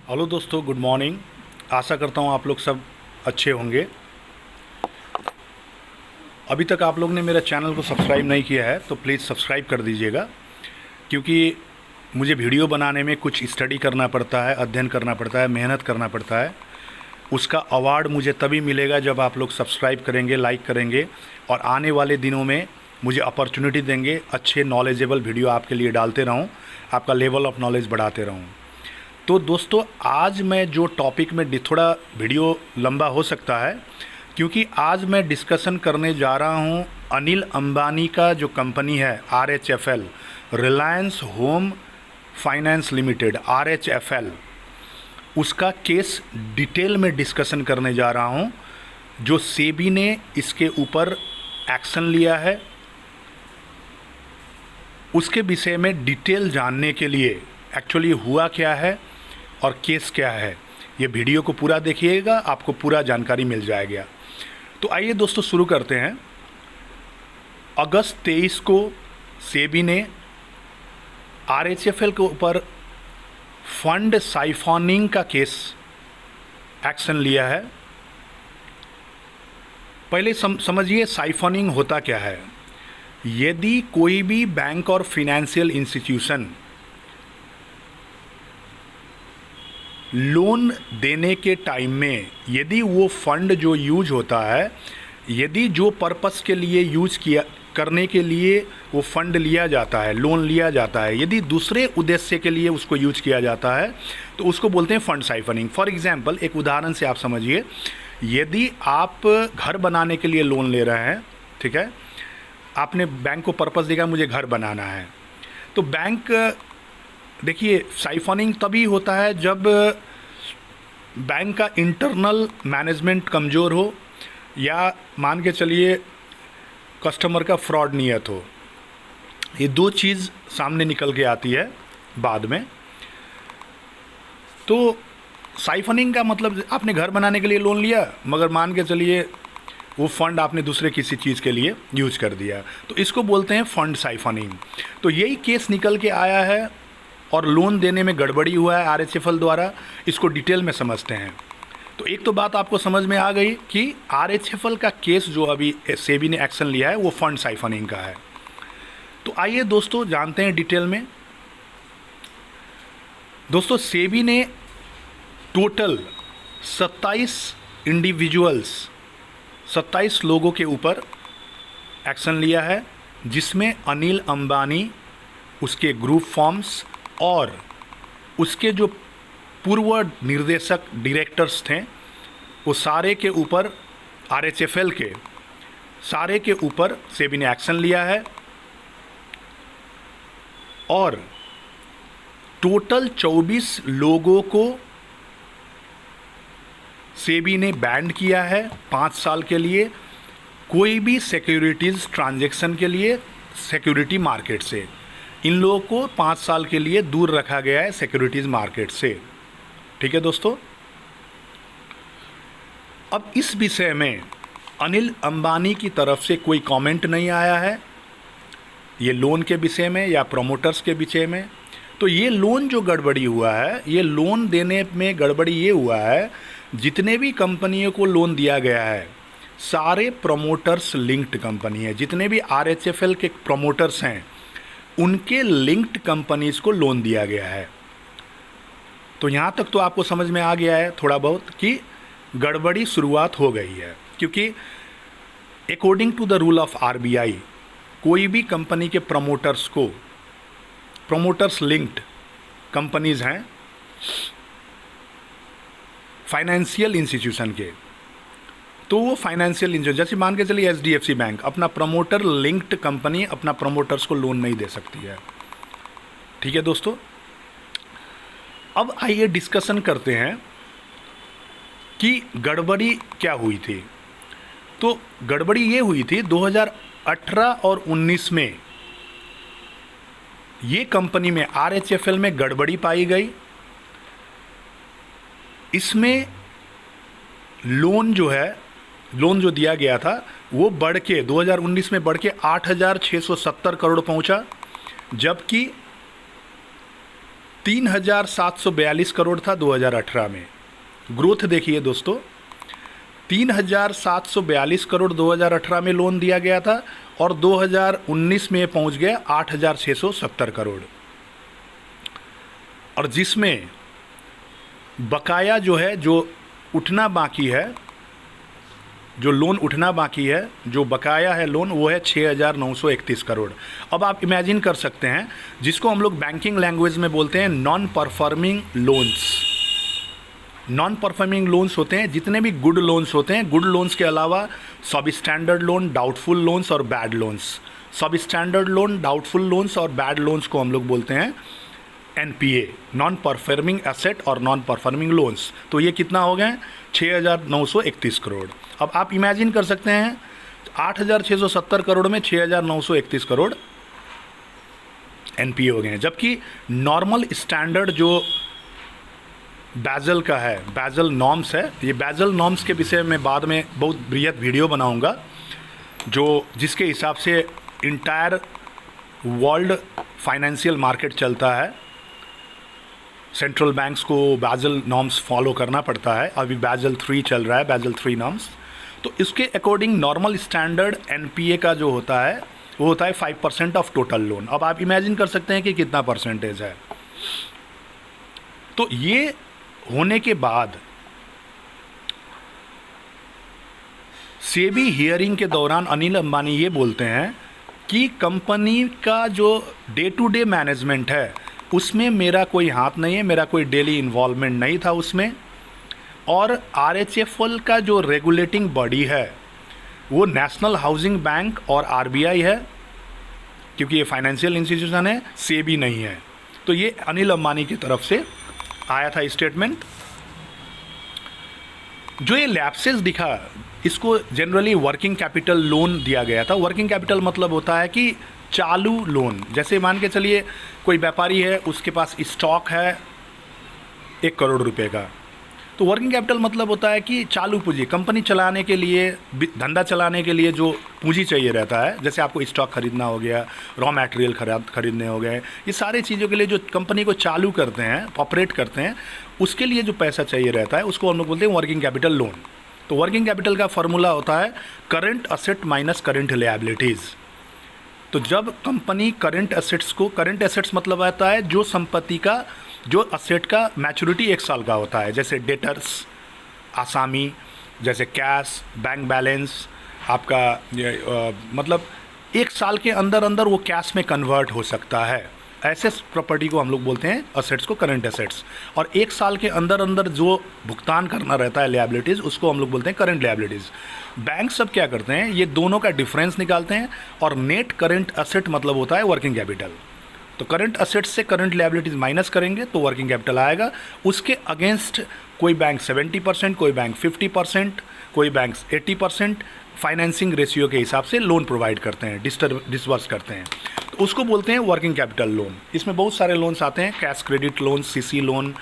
Hello दोस्तों, good morning. आशा करता हूँ आप लोग सब अच्छे होंगे। अभी तक आप लोग ने मेरा चैनल को सब्सक्राइब नहीं किया है तो प्लीज़ सब्सक्राइब कर दीजिएगा, क्योंकि मुझे वीडियो बनाने में कुछ स्टडी करना पड़ता है, अध्ययन करना पड़ता है, मेहनत करना पड़ता है। उसका अवार्ड मुझे तभी मिलेगा जब आप लोग सब्सक्राइब करेंगे, लाइक करेंगे और आने वाले दिनों में मुझे अपॉर्चुनिटी देंगे, अच्छे नॉलेजेबल वीडियो आपके लिए डालते रहूँ, आपका लेवल ऑफ नॉलेज बढ़ाते रहूँ। तो दोस्तों, आज मैं जो टॉपिक में थोड़ा वीडियो लंबा हो सकता है, क्योंकि आज मैं डिस्कशन करने जा रहा हूं अनिल अंबानी का जो कंपनी है RHFL, Reliance home finance limited, RHFL, उसका केस डिटेल में डिस्कशन करने जा रहा हूं। जो सेबी ने इसके ऊपर एक्शन लिया है, उसके विषय में डिटेल जानने के लिए एक्चुअली हुआ क्या है और केस क्या है, ये वीडियो को पूरा देखिएगा, आपको पूरा जानकारी मिल जाएगा। तो आइए दोस्तों शुरू करते हैं। अगस्त 23 को सेबी ने RHFL के ऊपर फंड साइफॉनिंग का केस एक्शन लिया है। पहले समझिए साइफॉनिंग होता क्या है। यदि कोई भी बैंक और फिनेंशियल इंस्टीट्यूशन लोन देने के टाइम में यदि वो फंड जो यूज होता है, यदि जो पर्पस के लिए यूज किया करने के लिए वो फंड लिया जाता है, लोन लिया जाता है, यदि दूसरे उद्देश्य के लिए उसको यूज किया जाता है तो उसको बोलते हैं फंड साइफनिंग। फॉर एग्जांपल, एक उदाहरण से आप समझिए, यदि आप घर बनाने के लिए लोन ले रहे हैं, ठीक है, आपने बैंक को पर्पस देगा मुझे घर बनाना है, तो बैंक, देखिए साइफनिंग तभी होता है जब बैंक का इंटरनल मैनेजमेंट कमज़ोर हो या मान के चलिए कस्टमर का फ्रॉड नियत हो। ये दो चीज़ सामने निकल के आती है बाद में। तो साइफनिंग का मतलब आपने घर बनाने के लिए लोन लिया, मगर मान के चलिए वो फंड आपने दूसरे किसी चीज़ के लिए यूज कर दिया, तो इसको बोलते हैं फंड साइफनिंग। तो यही केस निकल के आया है और लोन देने में गड़बड़ी हुआ है RHFL द्वारा। इसको डिटेल में समझते हैं। तो एक तो बात आपको समझ में आ गई कि RHFL का केस जो अभी सेबी ने एक्शन लिया है वो फंड साइफनिंग का है। तो आइए दोस्तों जानते हैं डिटेल में। दोस्तों, सेबी ने टोटल 27 इंडिविजुअल्स, 27 लोगों के ऊपर एक्शन लिया है, जिसमें अनिल अंबानी, उसके ग्रुप फॉर्म्स और उसके जो पूर्व निर्देशक डायरेक्टर्स थे, वो सारे के ऊपर, RHFL के सारे के ऊपर सेबी ने एक्शन लिया है। और टोटल 24 लोगों को सेबी ने बैन किया है 5 साल के लिए, कोई भी सिक्योरिटीज़ ट्रांजैक्शन के लिए सिक्योरिटी मार्केट से। इन लोगों को 5 साल के लिए दूर रखा गया है सिक्योरिटीज़ मार्केट से। ठीक है दोस्तों। अब इस विषय में अनिल अंबानी की तरफ से कोई कमेंट नहीं आया है, ये लोन के विषय में या प्रमोटर्स के विषय में। तो ये लोन जो गड़बड़ी हुआ है, ये लोन देने में गड़बड़ी ये हुआ है, जितने भी कंपनियों को लोन दिया गया है सारे प्रमोटर्स लिंक्ड कंपनी है। जितने भी RHFL के प्रमोटर्स हैं उनके लिंक्ड कंपनीज को लोन दिया गया है। तो यहाँ तक तो आपको समझ में आ गया है थोड़ा बहुत कि गड़बड़ी शुरुआत हो गई है, क्योंकि according to the rule of RBI कोई भी कंपनी के प्रमोटर्स को, प्रमोटर्स लिंक्ड कंपनीज हैं फाइनेंशियल इंस्टीट्यूशन के, तो वो फाइनेंशियल इंस्टीट्यूशन, जैसे मान के चलिए HDFC बैंक अपना प्रमोटर लिंक्ड कंपनी अपना प्रमोटर्स को लोन नहीं दे सकती है। ठीक है दोस्तों। अब आइए डिस्कशन करते हैं कि गड़बड़ी क्या हुई थी। तो गड़बड़ी ये हुई थी 2018 और 19 में ये कंपनी में RHFL में गड़बड़ी पाई गई। इसमें लोन जो दिया गया था वो बढ़ के 2019 में बढ़ के 8,670 करोड़ पहुंचा, जबकि 3,742 करोड़ था 2018 में। ग्रोथ देखिए दोस्तों, 3,742 करोड़ 2018 में लोन दिया गया था और 2019 में पहुंच गया 8,670 करोड़, और जिसमें बकाया जो है, जो उठना बाकी है, जो लोन उठना बाकी है, जो बकाया है लोन, वो है 6,931 करोड़। अब आप इमेजिन कर सकते हैं, जिसको हम लोग बैंकिंग लैंग्वेज में बोलते हैं non performing loans. Non performing loans होते हैं जितने भी गुड लोन्स होते हैं, गुड लोन्स के अलावा सब स्टैंडर्ड लोन, डाउटफुल लोन्स और बैड लोन्स। सब स्टैंडर्ड लोन, डाउटफुल लोन्स और बैड लोन्स को हम लोग बोलते हैं NPA, नॉन परफॉर्मिंग एसेट और नॉन परफॉर्मिंग लोन्स। तो ये कितना हो गए? 6,931 करोड़। अब आप इमेजिन कर सकते हैं 8,670 करोड़ में 6,931 करोड़ NPA हो गए हैं, जबकि नॉर्मल स्टैंडर्ड जो बैजल का है, बैजल नॉर्म्स है, ये बैजल नॉर्म्स के विषय में बाद में बहुत बृहद वीडियो बनाऊंगा, जो जिसके हिसाब से इंटायर वर्ल्ड फाइनेंशियल मार्केट चलता है। सेंट्रल बैंक्स को बैजल नॉर्म्स फॉलो करना पड़ता है। अभी बैजल 3 चल रहा है, बैजल 3 नॉर्म्स। तो इसके अकॉर्डिंग नॉर्मल स्टैंडर्ड NPA का जो होता है वो होता है 5% ऑफ टोटल लोन। अब आप इमेजिन कर सकते हैं कि कितना परसेंटेज है। तो ये होने के बाद सेबी हियरिंग के दौरान अनिल अंबानी ये बोलते हैं कि कंपनी का जो डे टू डे मैनेजमेंट है उसमें मेरा कोई हाथ नहीं है, मेरा कोई डेली इन्वॉल्वमेंट नहीं था उसमें, और RHFL का जो रेगुलेटिंग बॉडी है वो नेशनल हाउसिंग बैंक और RBI है, क्योंकि ये फाइनेंशियल इंस्टीट्यूशन है, सेबी नहीं है। तो ये अनिल अंबानी की तरफ से आया था स्टेटमेंट। जो ये लैप्सेस दिखा, इसको जनरली वर्किंग कैपिटल लोन दिया गया था। वर्किंग कैपिटल मतलब होता है कि चालू लोन। जैसे मान के चलिए कोई व्यापारी है, उसके पास स्टॉक है 1 करोड़ रुपए का, तो वर्किंग कैपिटल मतलब होता है कि चालू पूंजी, कंपनी चलाने के लिए, धंधा चलाने के लिए जो पूंजी चाहिए रहता है। जैसे आपको स्टॉक खरीदना हो गया, रॉ मटेरियल खरीदने हो गए, ये सारी चीज़ों के लिए जो कंपनी को चालू करते हैं, ऑपरेट करते हैं, उसके लिए जो पैसा चाहिए रहता है उसको हम लोग बोलते हैं वर्किंग कैपिटल लोन। तो वर्किंग कैपिटल का फॉर्मूला होता है current asset minus current liabilities. तो जब कंपनी करंट एसेट्स को, करंट एसेट्स मतलब आता है जो संपत्ति का, जो असेट का मैच्योरिटी 1 साल का होता है, जैसे डेटर्स, आसामी, जैसे कैश, बैंक बैलेंस आपका मतलब 1 साल के अंदर अंदर वो कैश में कन्वर्ट हो सकता है। ऐसे प्रॉपर्टी को हम लोग बोलते हैं असेट्स को करंट एसेट्स, और 1 साल के अंदर अंदर जो भुगतान करना रहता है लायबिलिटीज़, उसको हम लोग बोलते हैं करंट लायबिलिटीज़। बैंक सब क्या करते हैं, ये दोनों का डिफरेंस निकालते हैं, और नेट करंट असेट मतलब होता है वर्किंग कैपिटल। तो करंट असेट्स से करंट लायबिलिटीज़ माइनस करेंगे तो वर्किंग कैपिटल आएगा। उसके अगेंस्ट कोई बैंक 70%, कोई बैंक 50%, कोई बैंक 80% फाइनेंसिंग रेशियो के हिसाब से लोन प्रोवाइड करते हैं, डिसबर्स करते हैं, तो उसको बोलते हैं वर्किंग कैपिटल लोन। इसमें बहुत सारे लोन्स आते हैं, cash credit loan, CC loan,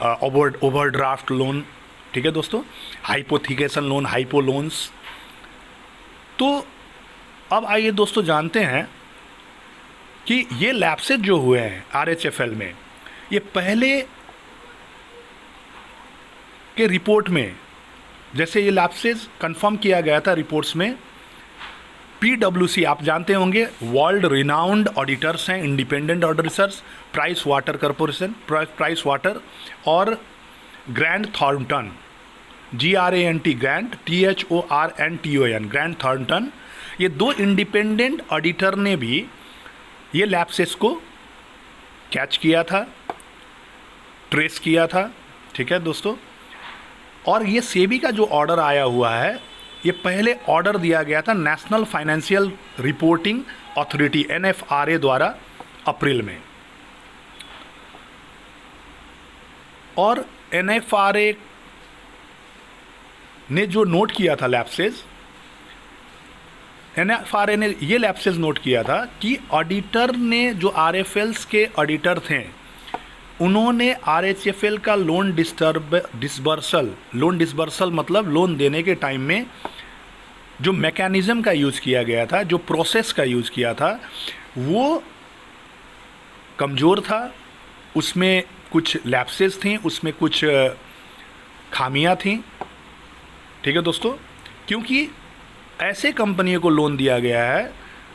overdraft loan, ठीक है दोस्तों, हाइपोथिकेशन लोन, हाइपो लोन्स। तो अब आइए दोस्तों जानते हैं कि ये लैप्सेस जो हुए हैं RHFL में, ये पहले के रिपोर्ट में, जैसे ये लैप्सेस कंफर्म किया गया था रिपोर्ट्स में, PwC आप जानते होंगे, वर्ल्ड रिनाउंड ऑडिटर्स हैं, independent auditors, Price Water corporation, Price Water, और Grant Thornton, GRANT, Grant THORNTON, Grant Thornton, ये 2 इंडिपेंडेंट ऑडिटर ने भी ये लैप्सेस को कैच किया था, ट्रेस किया था, ठीक है दोस्तों। और ये सेबी का जो ऑर्डर आया हुआ है, ये पहले ऑर्डर दिया गया था national financial reporting authority NFRA द्वारा अप्रैल में, और NFRA ने जो नोट किया था लैप्सेस, NFRA ने ये लैप्सेस नोट किया था कि ऑडिटर ने, जो RFLs के ऑडिटर थे, उन्होंने RHFL का लोन डिसबर्सल मतलब लोन देने के टाइम में जो मैकेनिज़्म का यूज़ किया गया था, जो प्रोसेस का यूज़ किया था, वो कमज़ोर था, उसमें कुछ लैप्सेस थी, उसमें कुछ खामियां थी। ठीक है दोस्तों, क्योंकि ऐसे कंपनियों को लोन दिया गया है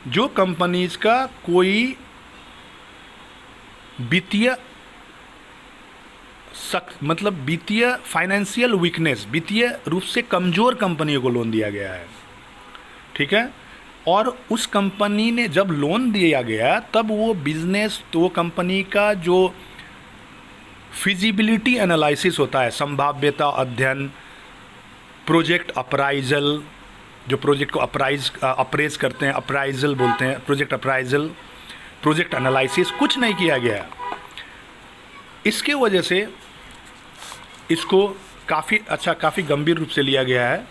जो कंपनीज का कोई वित्तीय मतलब वित्तीय फाइनेंशियल वीकनेस, वित्तीय रूप से कमज़ोर कंपनियों को लोन दिया गया है। ठीक है, और उस कंपनी ने जब लोन दिया गया तब वो बिजनेस, तो वो कंपनी का जो फिजिबिलिटी एनालिसिस होता है, संभाव्यता अध्ययन, प्रोजेक्ट अप्राइजल, जो प्रोजेक्ट को अप्रेज करते हैं, अप्राइजल बोलते हैं, प्रोजेक्ट अप्राइजल, प्रोजेक्ट एनालिसिस, कुछ नहीं किया गया। इसके वजह से इसको काफ़ी गंभीर रूप से लिया गया है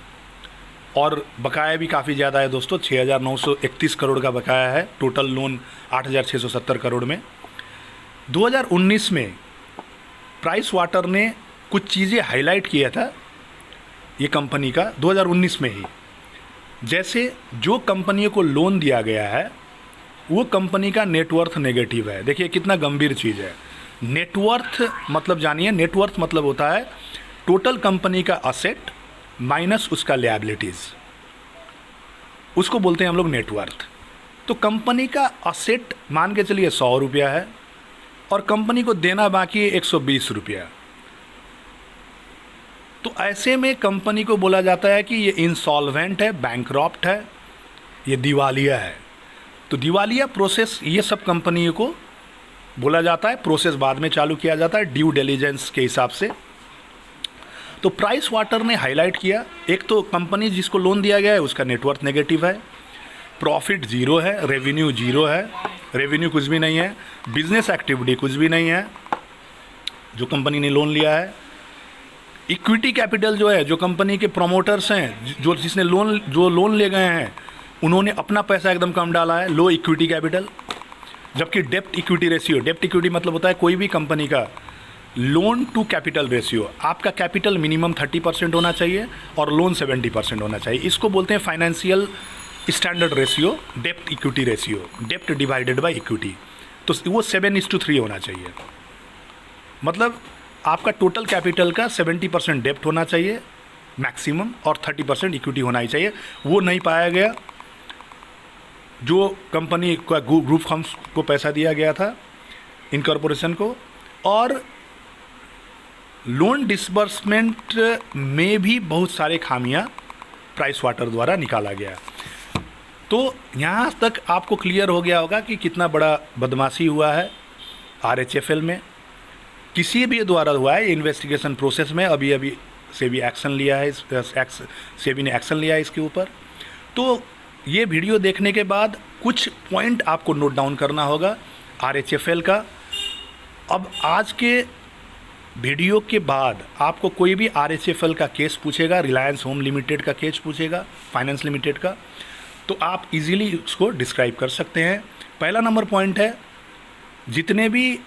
और बकाया भी काफ़ी ज़्यादा है दोस्तों। 6,931 करोड़ का बकाया है, टोटल लोन 8,670 करोड़ में। 2019 में प्राइस वाटर ने कुछ चीज़ें हाईलाइट किया था ये कंपनी का 2019 में ही। जैसे जो कंपनियों को लोन दिया गया है वो कंपनी का नेटवर्थ नेगेटिव है। देखिए कितना गंभीर चीज़ है। नेटवर्थ मतलब जानिए, नेटवर्थ मतलब होता है टोटल कंपनी का असेट माइनस उसका लिएबिलिटीज़, उसको बोलते हैं हम लोग नेटवर्थ। तो कंपनी का असेट मान के चलिए 100 रुपया है और कंपनी को देना बाकी है 120 रुपया। तो ऐसे में कंपनी को बोला जाता है कि ये इंसॉल्वेंट है, बैंकरप्ट है, ये दिवालिया है। तो दिवालिया प्रोसेस ये सब कंपनियों को बोला जाता है। प्रोसेस बाद में चालू किया जाता है ड्यू डिलिजेंस के हिसाब से। तो प्राइस वाटर ने हाईलाइट किया, एक तो कंपनी जिसको लोन दिया गया है उसका नेटवर्थ नेगेटिव है, प्रॉफिट जीरो है, रेवेन्यू जीरो है, रेवेन्यू कुछ भी नहीं है, बिजनेस एक्टिविटी कुछ भी नहीं है जो कंपनी ने लोन लिया है। इक्विटी कैपिटल जो है, जो कंपनी के प्रोमोटर्स हैं, जो लोन ले गए हैं, उन्होंने अपना पैसा एकदम कम डाला है, लो इक्विटी कैपिटल। जबकि डेप्ट इक्विटी रेशियो, डेप्ट इक्विटी मतलब होता है कोई भी कंपनी का लोन टू कैपिटल रेशियो, आपका कैपिटल मिनिमम 30% होना चाहिए और लोन 70% होना चाहिए। इसको बोलते हैं फाइनेंशियल स्टैंडर्ड रेशियो, डेप्ट इक्विटी रेशियो, डेप्ट डिवाइडेड बाय इक्विटी। तो वो 7:3 होना चाहिए। मतलब आपका टोटल कैपिटल का 70% डेप्ट होना चाहिए मैक्सिमम और 30% इक्विटी होना ही चाहिए। वो नहीं पाया गया। जो कंपनी का ग्रुप फर्म्स को पैसा दिया गया था, इनकॉर्पोरेशन को, और लोन डिसबर्समेंट में भी बहुत सारे खामियां प्राइस वाटर द्वारा निकाला गया। तो यहाँ तक आपको क्लियर हो गया होगा कि कितना बड़ा बदमाशी हुआ है RHFL में, किसी भी द्वारा हुआ है। इन्वेस्टिगेशन प्रोसेस में अभी सेबी एक्शन लिया है, सेबी ने एक्शन लिया है इसके ऊपर। तो ये वीडियो देखने के बाद कुछ पॉइंट आपको नोट डाउन करना होगा RHFL का। अब आज के वीडियो के बाद आपको कोई भी RHFL का केस पूछेगा, रिलायंस होम लिमिटेड का केस पूछेगा, फाइनेंस लिमिटेड का, तो आप इजीली उसको डिस्क्राइब कर सकते हैं। पहला नंबर पॉइंट है, जितने भी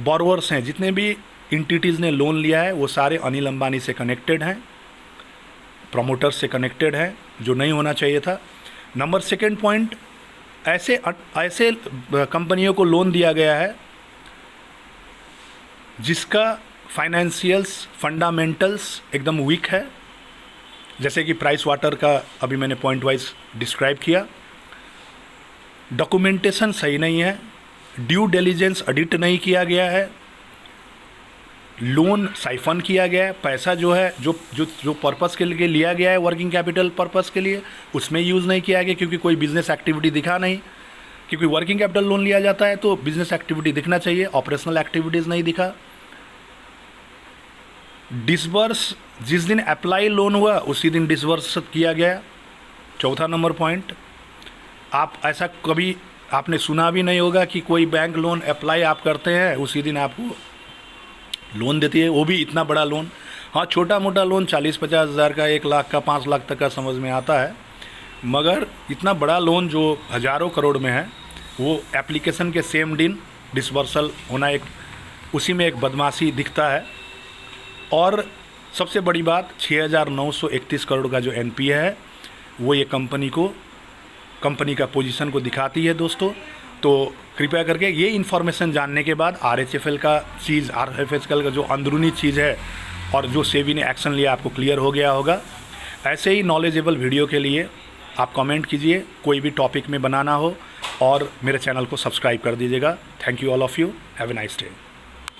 बोरोवर्स हैं, जितने भी इंटिटीज़ ने लोन लिया है वो सारे अनिल अंबानी से कनेक्टेड हैं, प्रमोटर्स से कनेक्टेड हैं, जो नहीं होना चाहिए था। नंबर सेकंड पॉइंट, ऐसे कंपनियों को लोन दिया गया है जिसका फाइनेंशियल्स फंडामेंटल्स एकदम वीक है, जैसे कि प्राइस वाटर का अभी मैंने पॉइंट वाइज डिस्क्राइब किया। डॉक्यूमेंटेशन सही नहीं है, ड्यू डिलिजेंस ऑडिट नहीं किया गया है, लोन साइफन किया गया है, पैसा जो है जो पर्पस के लिए लिया गया है वर्किंग कैपिटल पर्पस के लिए, उसमें यूज़ नहीं किया गया क्योंकि कोई बिजनेस एक्टिविटी दिखा नहीं। क्योंकि वर्किंग कैपिटल लोन लिया जाता है तो बिजनेस एक्टिविटी दिखना चाहिए, ऑपरेशनल एक्टिविटीज़ नहीं दिखा। डिसबर्स, जिस दिन अप्लाई लोन हुआ उसी दिन डिसबर्स किया गया। चौथा नंबर पॉइंट, आप ऐसा कभी आपने सुना भी नहीं होगा कि कोई बैंक लोन अप्लाई आप करते हैं उसी दिन आपको लोन देती है, वो भी इतना बड़ा लोन। हाँ, छोटा मोटा लोन 40-50 हज़ार का, 1 लाख का, 5 लाख तक का समझ में आता है, मगर इतना बड़ा लोन जो हज़ारों करोड़ में है वो एप्लीकेशन के सेम दिन डिसबर्सल होना, एक उसी में एक बदमाशी दिखता है। और सबसे बड़ी बात, 6,931 करोड़ का जो NPA है वो ये कंपनी का पोजीशन को दिखाती है दोस्तों। तो कृपया करके ये इन्फॉर्मेशन जानने के बाद RHFL का चीज़, RHFL का जो अंदरूनी चीज़ है और जो सेबी ने एक्शन लिया आपको क्लियर हो गया होगा। ऐसे ही नॉलेजेबल वीडियो के लिए आप कमेंट कीजिए, कोई भी टॉपिक में बनाना हो, और मेरे चैनल को सब्सक्राइब कर दीजिएगा। Thank you all of you, have a nice day.